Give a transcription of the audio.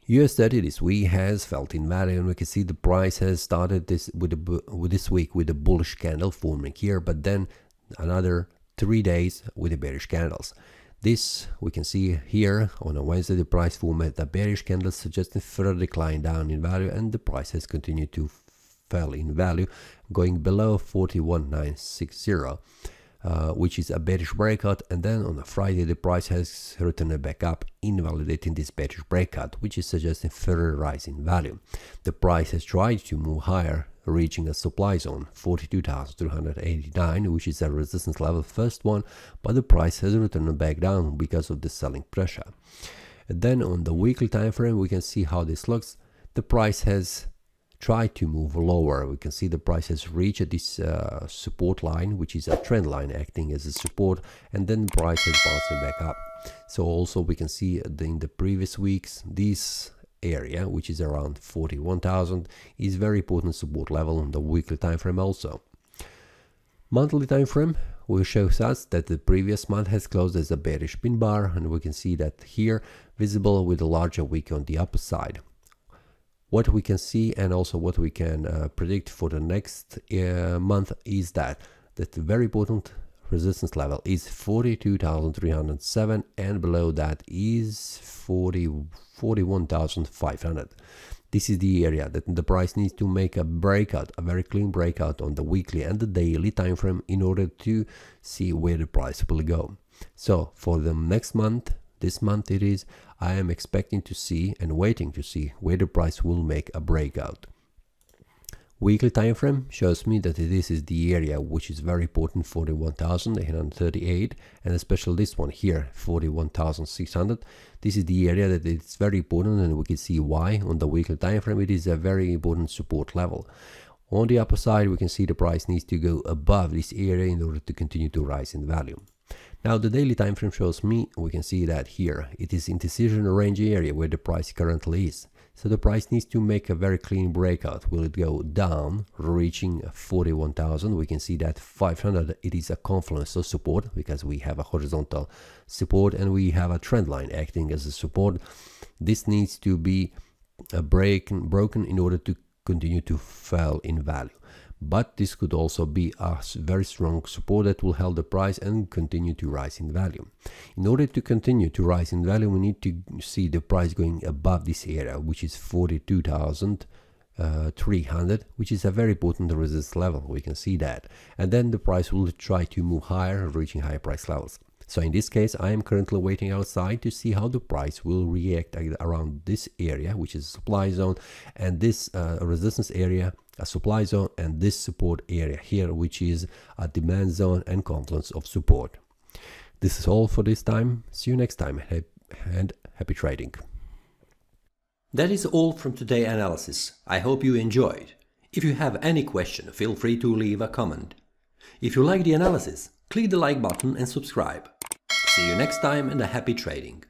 US30 this week has felt in value, and we can see the price has started this this week with a bullish candle forming here, but then another 3 days with the bearish candles. This we can see here on a Wednesday, the price formed a bearish candle suggesting further decline down in value, and the price has continued to fell in value, going below 41,960. Which is a bearish breakout, and then on a Friday the price has returned back up, invalidating this bearish breakout, which is suggesting further rise in value. The price has tried to move higher, reaching a supply zone 42,389, which is a resistance level, first one, but the price has returned back down because of the selling pressure. And then on the weekly time frame we can see how this looks. The price has try to move lower. We can see the price has reached this support line, which is a trend line acting as a support, and then the price has bounced back up. So also we can see in the previous weeks this area, which is around 41,000, is very important support level on the weekly time frame. Also monthly time frame will show us that the previous month has closed as a bearish pin bar, and we can see that here visible with a larger wick on the upper side. What we can see and also what we can predict for the next month is that the very important resistance level is 42,307, and below that is 41,500. This is the area that the price needs to make a breakout, a very clean breakout on the weekly and the daily time frame in order to see where the price will go. So for the next month, this month it is, I am expecting to see and waiting to see where the price will make a breakout. Weekly time frame shows me that this is the area which is very important, 41,838, and especially this one here, 41,600. This is the area that it's very important, and we can see why on the weekly time frame. It is a very important support level. On the upper side we can see the price needs to go above this area in order to continue to rise in value. Now the daily time frame shows me, we can see that here it is indecision range area where the price currently is. So the price needs to make a very clean breakout. Will it go down, reaching 41,000? We can see that 500, it is a confluence of support because we have a horizontal support and we have a trend line acting as a support. This needs to be broken in order to continue to fall in value. But this could also be a very strong support that will hold the price and continue to rise in value. In order to continue to rise in value, we need to see the price going above this area, which is 42,300, which is a very important resistance level. We can see that, and then the price will try to move higher, reaching higher price levels. So in this case, I am currently waiting outside to see how the price will react around this area, which is a supply zone, and this resistance area, a supply zone, and this support area here, which is a demand zone and confluence of support. This is all for this time. See you next time, and happy trading. That is all from today's analysis. I hope you enjoyed. If you have any question, feel free to leave a comment. If you like the analysis, click the like button and subscribe. See you next time, and a happy trading.